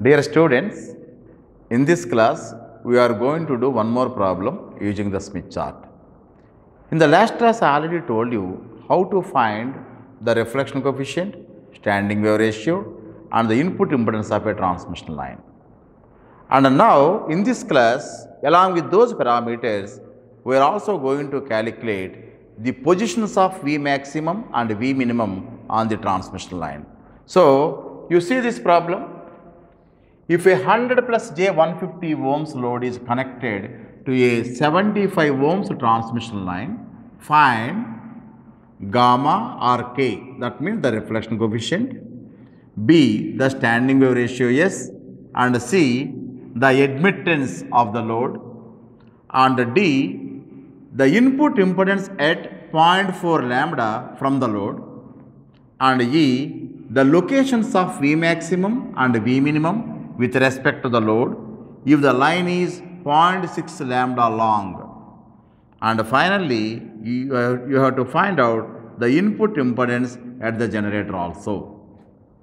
Dear students, in this class we are going to do one more problem using the Smith chart. In the last class I already told you how to find the reflection coefficient, standing wave ratio and the input impedance of a transmission line. And now in this class, along with those parameters, we are also going to calculate the positions of V maximum and V minimum on the transmission line. So you see this problem. If a 100 plus J 150 ohms load is connected to a 75 ohms transmission line, find gamma or K, that means the reflection coefficient, B, the standing wave ratio S, and C, the admittance of the load, and D, the input impedance at 0.4 lambda from the load, and E, the locations of V maximum and V minimum with respect to the load if the line is 0.6 lambda long. And finally, you have to find out the input impedance at the generator also.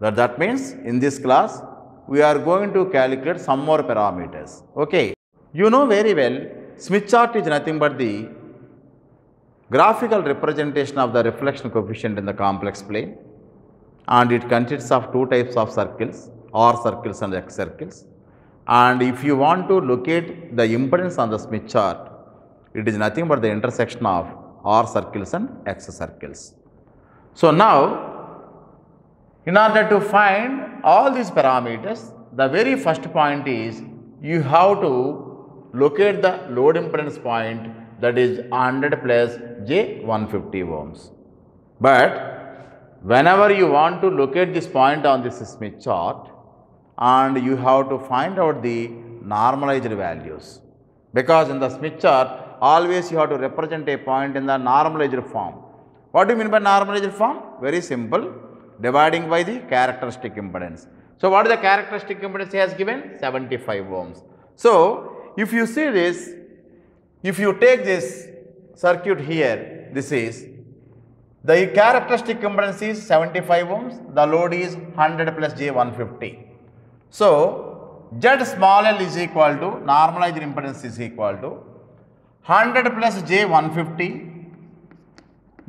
That means in this class, we are going to calculate some more parameters. Okay. You know very well, Smith chart is nothing but the graphical representation of the reflection coefficient in the complex plane, and it consists of two types of circles, R circles and X circles. And if you want to locate the impedance on the Smith chart, it is nothing but the intersection of R circles and X circles. So now, in order to find all these parameters, the very first point is you have to locate the load impedance point, that is 100 plus J 150 ohms. But whenever you want to locate this point on this Smith chart, and you have to find out the normalized values, because in the Smith chart always you have to represent a point in the normalized form. What do you mean by normalized form? Very simple, dividing by the characteristic impedance. So what is the characteristic impedance he has given? 75 ohms. So if you see this, if you take this circuit here, this is the characteristic impedance is 75 ohms, the load is 100 plus J 150. So Z small l is equal to, normalized impedance is equal to 100 plus J 150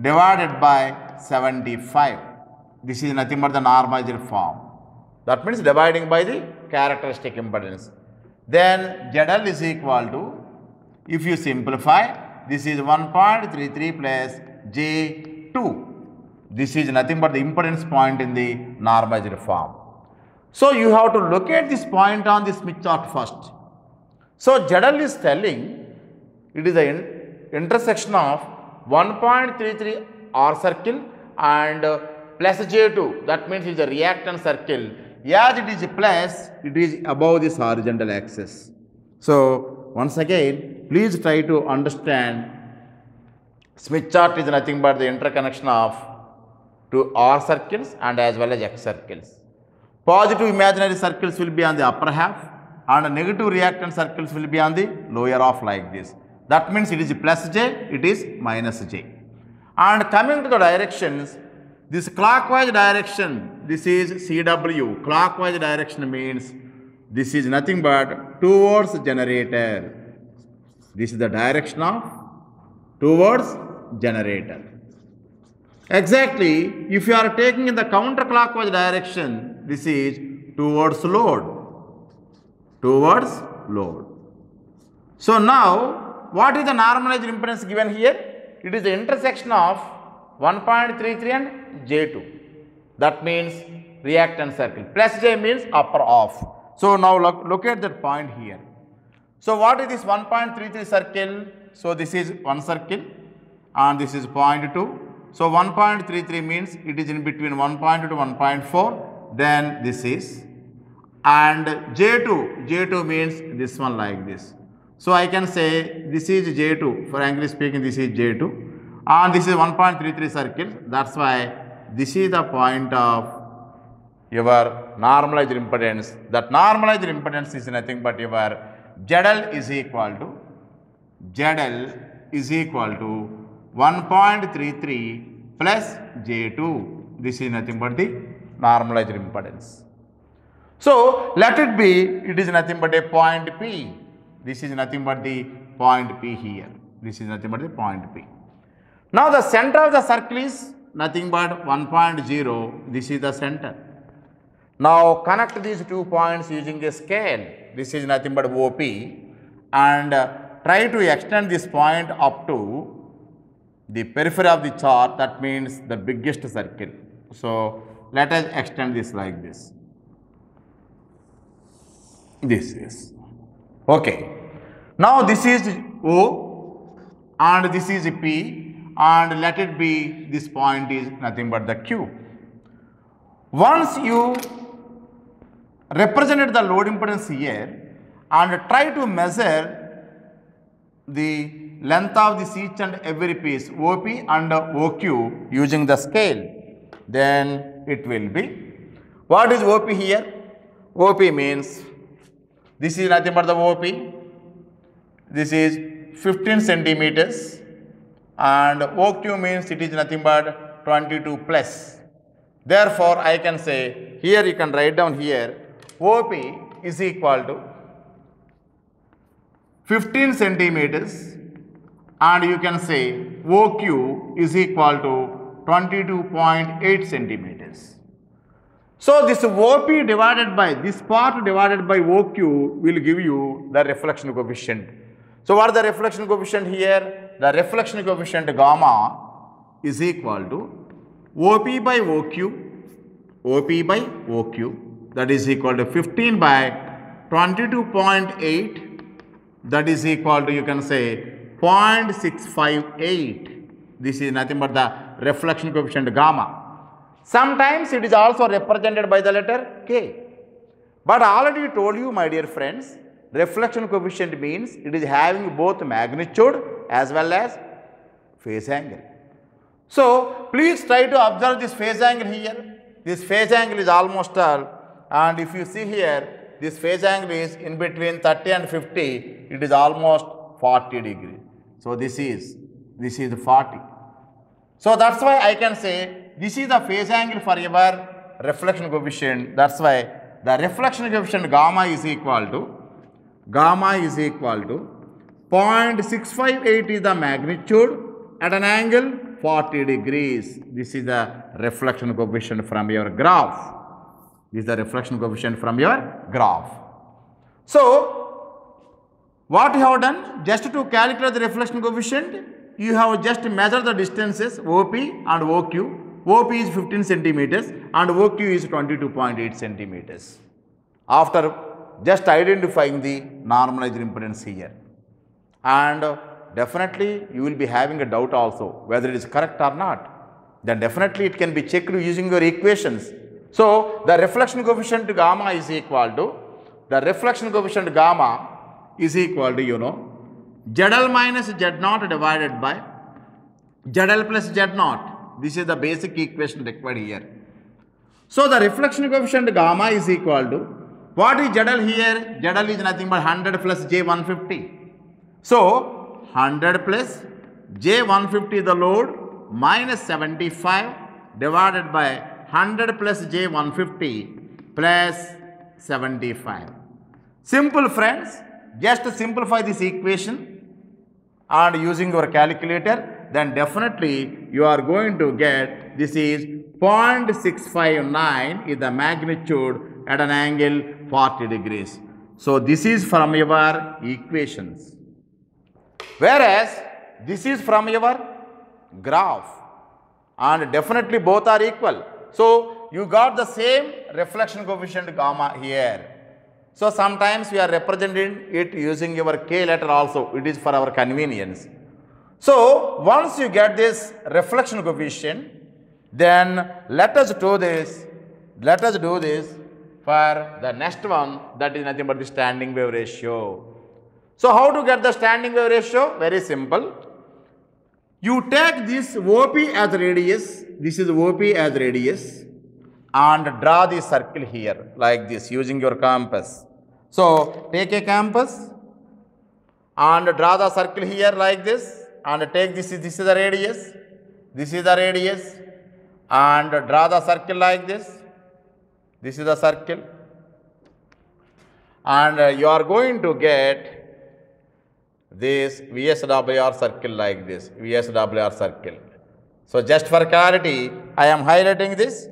divided by 75. This is nothing but the normalized form. That means dividing by the characteristic impedance. Then ZL is equal to, if you simplify, this is 1.33 plus J2. This is nothing but the impedance point in the normalized form. So you have to locate this point on the Smith chart first. So ZL is telling it is the intersection of 1.33 R circle and plus J2, that means it is a reactance circle. As it is plus, it is above this horizontal axis. So once again, please try to understand, Smith chart is nothing but the interconnection of two R circles and as well as X circles. Positive imaginary circles will be on the upper half and negative reactant circles will be on the lower half like this. That means it is plus J, it is minus J. And coming to the directions, this clockwise direction, this is CW. Clockwise direction means this is nothing but towards generator. This is the direction of towards generator. Exactly, if you are taking in the counterclockwise direction, this is towards load. Towards load. So now, what is the normalized impedance given here? It is the intersection of 1.33 and J2. That means reactant circle. Plus J means upper half. So now locate that point here. So what is this 1.33 circle? So this is one circle and this is 0.2. So 1.33 means it is in between 1.2 to 1.4. Then this is, and J2 means this one like this. So I can say this is J2, frankly speaking this is J2 and this is 1.33 circle. That's why this is the point of your normalized impedance. That normalized impedance is nothing but your ZL is equal to 1.33 plus J2. This is nothing but the normalized impedance. So let it be, it is nothing but a point P. This is nothing but the point P here. This is nothing but the point P. Now the center of the circle is nothing but 1.0. This is the center. Now connect these 2 points using a scale. This is nothing but OP, and try to extend this point up to the periphery of the chart, that means the biggest circle. So let us extend this like this. This is okay. Now this is O and this is P, and let it be, this point is nothing but the Q. Once you represented the load impedance here and try to measure the length of this each and every piece OP and OQ using the scale, then it will be, what is OP here? OP means this is nothing but the OP, this is 15 centimeters, and OQ means it is nothing but 22 plus. Therefore, I can say, here you can write down here, OP is equal to 15 centimeters, and you can say OQ is equal to 22.8 centimeters. So this OP divided by, this part divided by OQ will give you the reflection coefficient. So what is the reflection coefficient here? The reflection coefficient gamma is equal to OP by OQ, OP by OQ, that is equal to 15 by 22.8, that is equal to, you can say, 0.658. This is nothing but the reflection coefficient gamma. Sometimes it is also represented by the letter K. But I already told you, my dear friends, reflection coefficient means it is having both magnitude as well as phase angle. So please try to observe this phase angle here. This phase angle is almost all, and if you see here, this phase angle is in between 30 and 50, it is almost 40 degrees. So this is 40. So that's why I can say this is the phase angle for your reflection coefficient. That's why the reflection coefficient gamma is equal to 0.658 is the magnitude at an angle 40 degrees. This is the reflection coefficient from your graph. This is the reflection coefficient from your graph. So what you have done, just to calculate the reflection coefficient, you have just measured the distances OP and OQ. OP is 15 centimeters and OQ is 22.8 centimeters. After just identifying the normalized impedance here. And definitely you will be having a doubt also whether it is correct or not. Then definitely it can be checked using your equations. So the reflection coefficient gamma is equal to, you know, ZL minus Z0 divided by ZL plus Z0. This is the basic equation required here. So the reflection coefficient gamma is equal to, what is ZL here? ZL is nothing but 100 plus J150. So 100 plus J150 the load minus 75 divided by 100 plus J150 plus 75. Simple friends, just simplify this equation and using your calculator, then definitely you are going to get, this is 0.659 is the magnitude at an angle 40 degrees. So this is from your equations. Whereas this is from your graph, and definitely both are equal. So you got the same reflection coefficient gamma here. So sometimes we are representing it using your K letter also. It is for our convenience. So once you get this reflection coefficient, then let us do this for the next one, that is nothing but the standing wave ratio. So how to get the standing wave ratio? Very simple. You take this OP as radius, this is OP as radius, and draw the circle here like this using your compass. So take a compass and draw the circle here like this, and take this is the radius, and draw the circle like this. This is the circle, and you are going to get this VSWR circle like this, VSWR circle. So just for clarity, I am highlighting this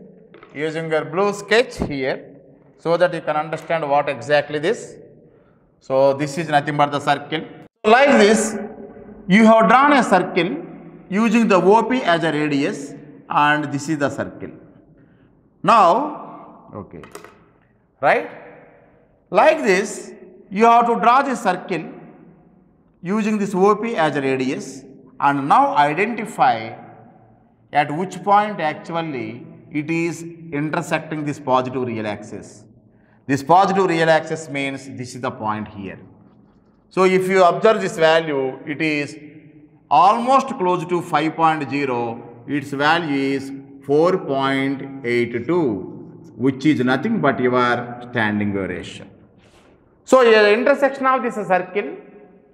using your blue sketch here so that you can understand what exactly this. So this is nothing but the circle. Like this, you have drawn a circle using the OP as a radius, and this is the circle. Now, okay, right? Like this, you have to draw this circle using this OP as a radius, and now identify at which point actually it is intersecting this positive real axis. This positive real axis means this is the point here. So if you observe this value, it is almost close to 5.0, its value is 4.82, which is nothing but your standing wave ratio. So the intersection of this circle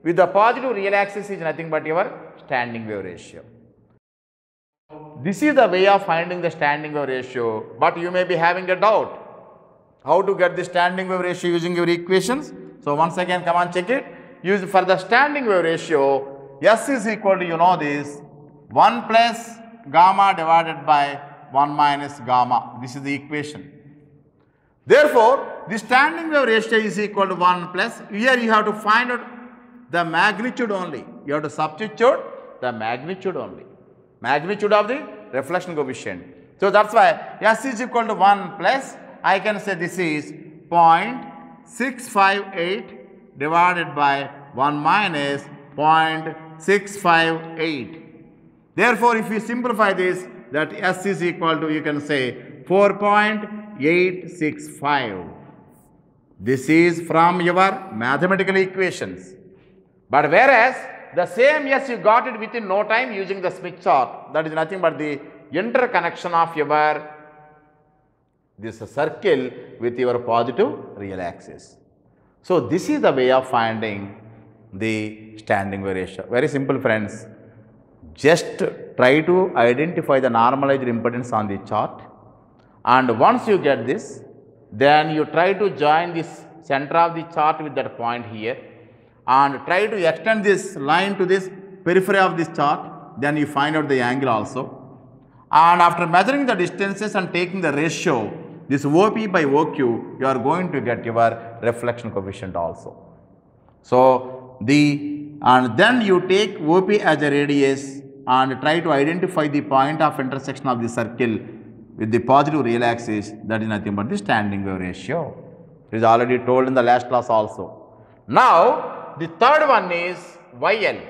with the positive real axis is nothing but your standing wave ratio. This is the way of finding the standing wave ratio, but you may be having a doubt how to get the standing wave ratio using your equations. So once again, come on, check it. Use for the standing wave ratio, S is equal to, you know this, 1 plus gamma divided by 1 minus gamma. This is the equation. Therefore, the standing wave ratio is equal to 1 plus, here you have to find out the magnitude only. You have to substitute the magnitude only. Magnitude of the reflection coefficient. So that's why S is equal to 1 plus, I can say this is 0.658 divided by 1 minus 0.658. Therefore, if you simplify this, that S is equal to, you can say 4.865. This is from your mathematical equations. But whereas the same S you got it within no time using the Smith chart, that is nothing but the interconnection of your this circle with your positive real axis. So this is the way of finding the standing wave ratio. Very simple, friends. Just try to identify the normalized impedance on the chart, and once you get this, then you try to join this center of the chart with that point here, and try to extend this line to this periphery of this chart, then you find out the angle also. And after measuring the distances and taking the ratio, this OP by OQ, you are going to get your reflection coefficient also. So and then you take OP as a radius and try to identify the point of intersection of the circle with the positive real axis, that is nothing but the standing wave ratio. It is already told in the last class also. Now, the third one is YL.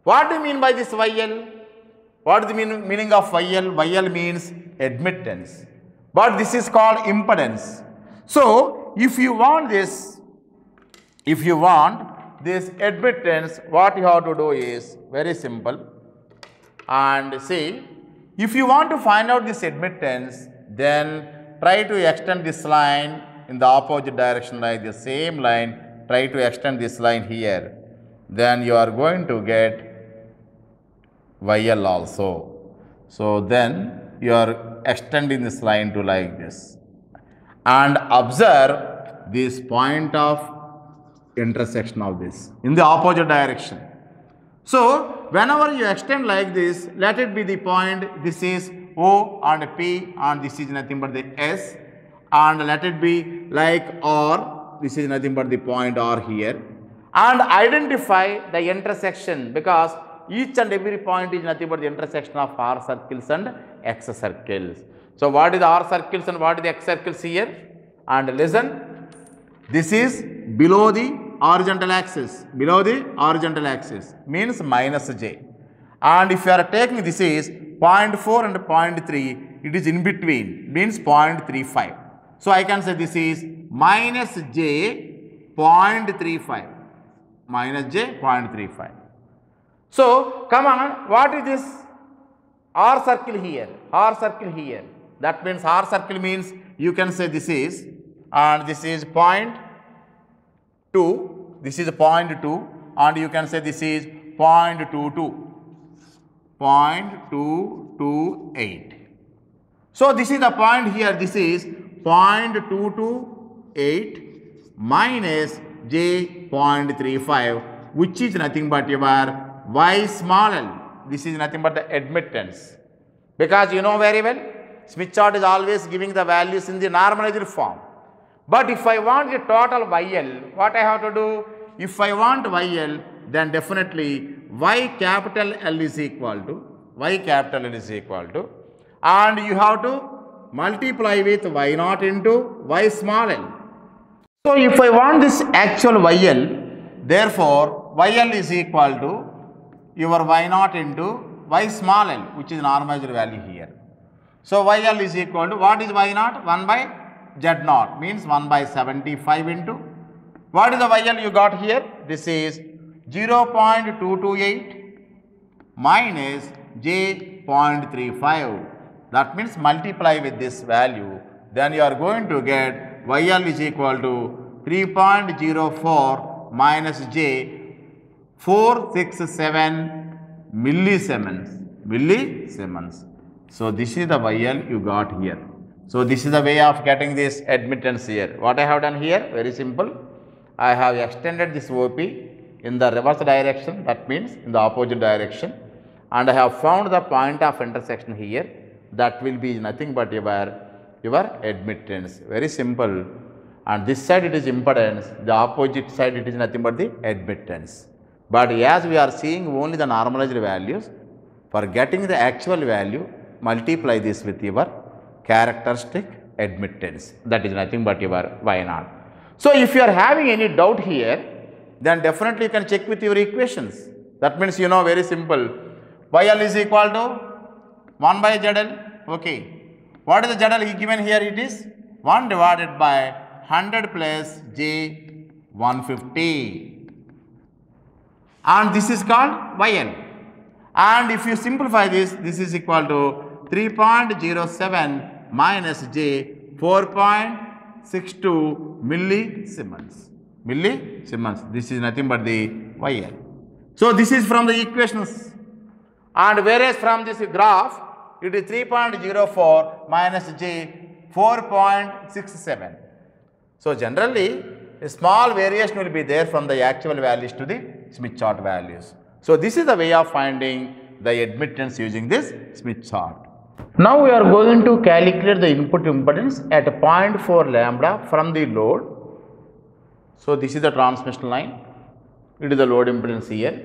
What do you mean by this YL? What is the meaning of YL? YL means admittance, but this is called impedance. So, if you want this admittance, what you have to do is very simple. And see, if you want to find out this admittance, then try to extend this line in the opposite direction like the same line. Try to extend this line here. Then you are going to get YL also. So then you are extending this line to like this. And observe this point of intersection of this in the opposite direction. So whenever you extend like this, let it be the point, this is O and P, and this is nothing but the S, and let it be like R, this is nothing but the point R here, and identify the intersection, because each and every point is nothing but the intersection of R circles and X circles. So what is the R circles and what is the X circles here? And listen, this is below the horizontal axis, means minus j. And if you are taking this is 0.4 and 0.3, it is in between, means 0.35. So I can say this is minus j 0.35, So come on, what is this R circle here? That means R circle means you can say this is, and this is 0.2, this is 0.2, and you can say this is 0.228. So this is the point here, this is 0.228 minus j 0.35, which is nothing but your y small l. This is nothing but the admittance. Because you know very well, Smith chart is always giving the values in the normalized form. But if I want the total YL, what I have to do? If I want YL, then definitely Y capital L is equal to, and you have to multiply with Y naught into Y small l. So if I want this actual YL, therefore YL is equal to your Y naught into Y small l, which is normalized value here. So YL is equal to, what is Y naught? 1 by Z naught, means 1 by 75 into, what is the YL you got here? This is 0.228 minus j 0.35. That means multiply with this value, then you are going to get YL is equal to 3.04 minus j 467 millisiemens. So this is the YL you got here. So this is the way of getting this admittance here. What I have done here, very simple. I have extended this OP in the reverse direction, that means in the opposite direction, and I have found the point of intersection here. That will be nothing but your admittance. Very simple. And this side it is impedance, the opposite side it is nothing but the admittance. But as we are seeing only the normalized values, for getting the actual value, multiply this with your characteristic admittance, that is nothing but your Y naught. So if you are having any doubt here, then definitely you can check with your equations. That means you know very simple, YL is equal to 1 by ZL. Okay, what is the ZL he given here? It is 1 divided by 100 plus j 150, and this is called YL. And if you simplify this, this is equal to 3.07 minus j 4.62 millisiemens. This is nothing but the YL. So this is from the equations, and whereas from this graph it is 3.04 minus j 4.67. So generally a small variation will be there from the actual values to the Smith chart values. So this is the way of finding the admittance using this Smith chart. Now we are going to calculate the input impedance at 0.4 lambda from the load. So this is the transmission line, it is the load impedance here,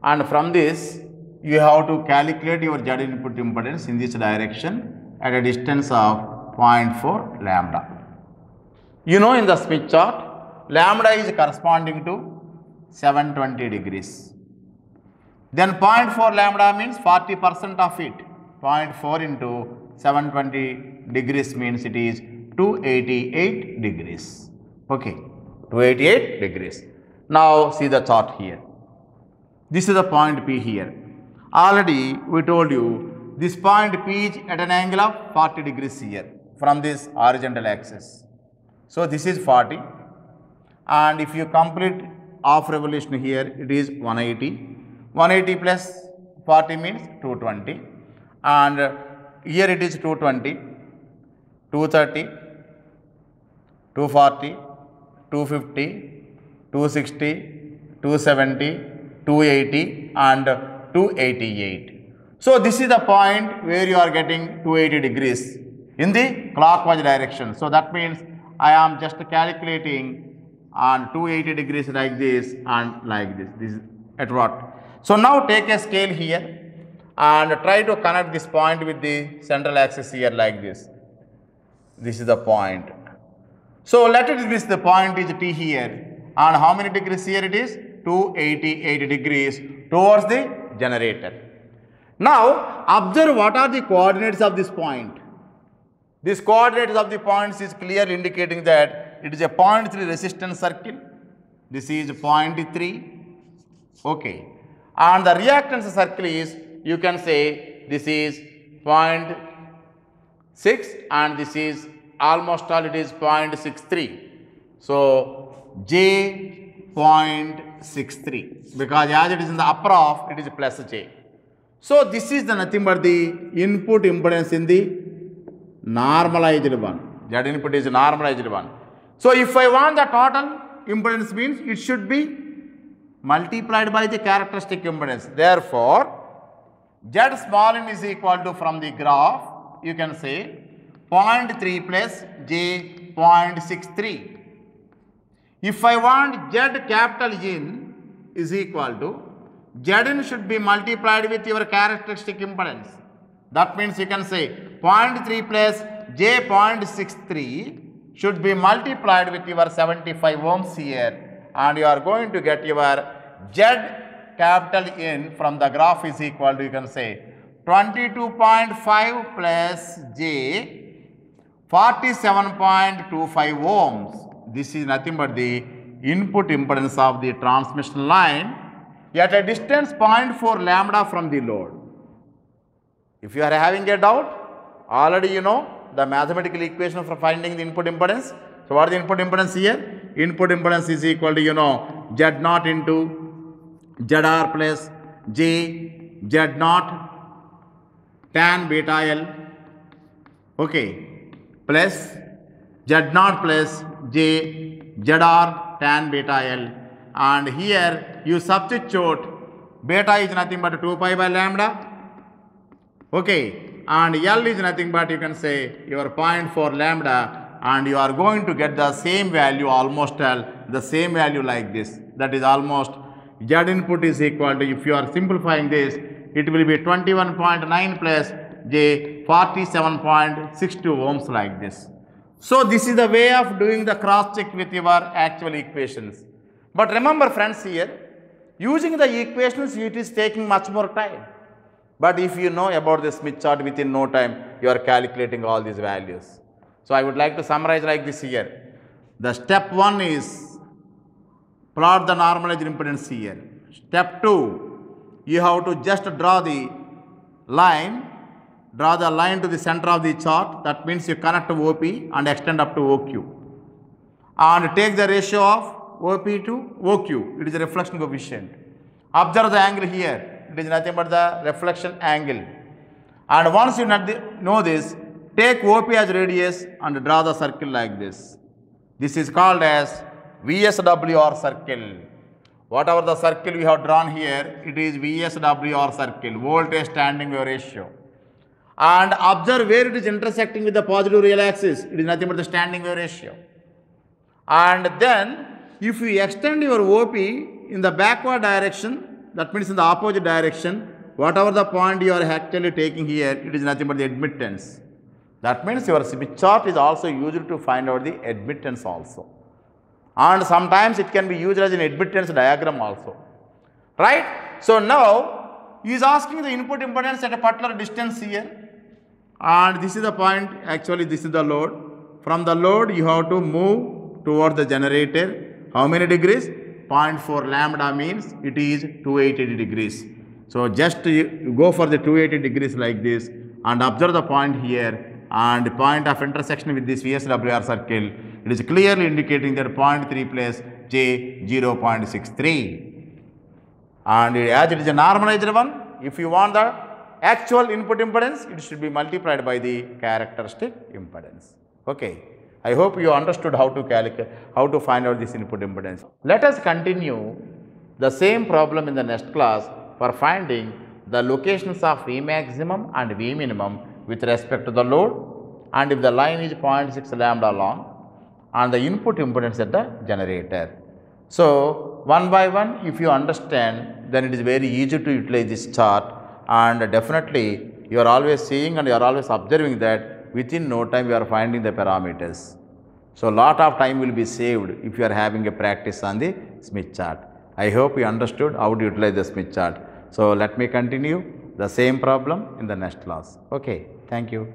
and from this you have to calculate your Z input impedance in this direction at a distance of 0.4 lambda. You know in the Smith chart, lambda is corresponding to 720 degrees. Then 0.4 lambda means 40% of it. 0.4 into 720 degrees means it is 288 degrees. Okay, 288 degrees. Now see the chart here. This is the point P here. Already we told you this point P is at an angle of 40 degrees here from this horizontal axis. So this is 40, and if you complete half revolution here, it is 180. 180 plus 40 means 220, and here it is 220, 230, 240, 250, 260, 270, 280 and 288. So this is the point where you are getting 280 degrees in the clockwise direction. So that means I am just calculating on 280 degrees like this and like this. This is at what? So now take a scale here and try to connect this point with the central axis here like this. This is the point. So let it be the point is T here, and how many degrees here it is? 288 degrees towards the generator. Now observe what are the coordinates of this point. These coordinates of the points is clearly indicating that it is a 0.3 resistance circle. This is 0.3. Okay. And the reactance circle is, you can say this is 0.6 and this is almost all it is 0.63. So J 0.63, because as it is in the upper half, it is plus J. So this is the nothing but the input impedance in the normalized one. Z input is normalized one. So if I want the total impedance means it should be multiplied by the characteristic impedance. Therefore, Z small n is equal to, from the graph, you can say 0.3 plus J 0.63. If I want Z capital N is equal to, Zn should be multiplied with your characteristic impedance. That means you can say 0.3 plus J 0.63 should be multiplied with your 75 ohms here, and you are going to get your Z capital N from the graph is equal to, you can say 22.5 plus J 47.25 ohms. This is nothing but the input impedance of the transmission line at a distance 0.4 lambda from the load. If you are having a doubt, already you know the mathematical equation for finding the input impedance. So what is the input impedance here? Input impedance is equal to, you know, Z0 into ZR plus J Z0 tan beta L, okay, plus Z0 plus J ZR tan beta L, and here you substitute beta is nothing but 2 pi by lambda, okay, and L is nothing but, you can say, your 0.4 lambda, and you are going to get the same value, almost the same value like this. That is almost Z input is equal to, if you are simplifying this, it will be 21.9 plus J 47.62 ohms like this. So this is the way of doing the cross check with your actual equations. But remember friends, here using the equations it is taking much more time. But if you know about the Smith chart, within no time you are calculating all these values. So I would like to summarize like this here. The step 1 is plot the normalized impedance here. Step 2, you have to just draw the line to the center of the chart. That means you connect to OP and extend up to OQ. And take the ratio of OP to OQ. It is a reflection coefficient. Observe the angle here. It is nothing but the reflection angle. And once you know this, take OP as radius and draw the circle like this. This is called as VSWR circle. Whatever the circle we have drawn here, it is VSWR circle, voltage standing wave ratio. And observe where it is intersecting with the positive real axis, it is nothing but the standing wave ratio. And then, if you extend your OP in the backward direction, that means in the opposite direction, whatever the point you are actually taking here, it is nothing but the admittance. That means your Smith chart is also used to find out the admittance also. And sometimes it can be used as an admittance diagram also, right? So now he is asking the input impedance at a particular distance here, and this is the point, actually this is the load. From the load you have to move towards the generator. How many degrees? 0.4 lambda means it is 280 degrees. So just go for the 280 degrees like this and observe the point here, and the point of intersection with this VSWR circle, it is clearly indicating that 0.3 plus J 0.63. And as it is a normalized one, if you want the actual input impedance, it should be multiplied by the characteristic impedance. Okay. I hope you understood how to find out this input impedance. Let us continue the same problem in the next class for finding the locations of V maximum and V minimum with respect to the load, and if the line is 0.6 lambda long, and the input impedance at the generator. So one by one, if you understand, then it is very easy to utilize this chart, and definitely you are always seeing and you are always observing that within no time you are finding the parameters. So lot of time will be saved if you are having a practice on the Smith chart. I hope you understood how to utilize the Smith chart. So let me continue the same problem in the next class. Okay, thank you.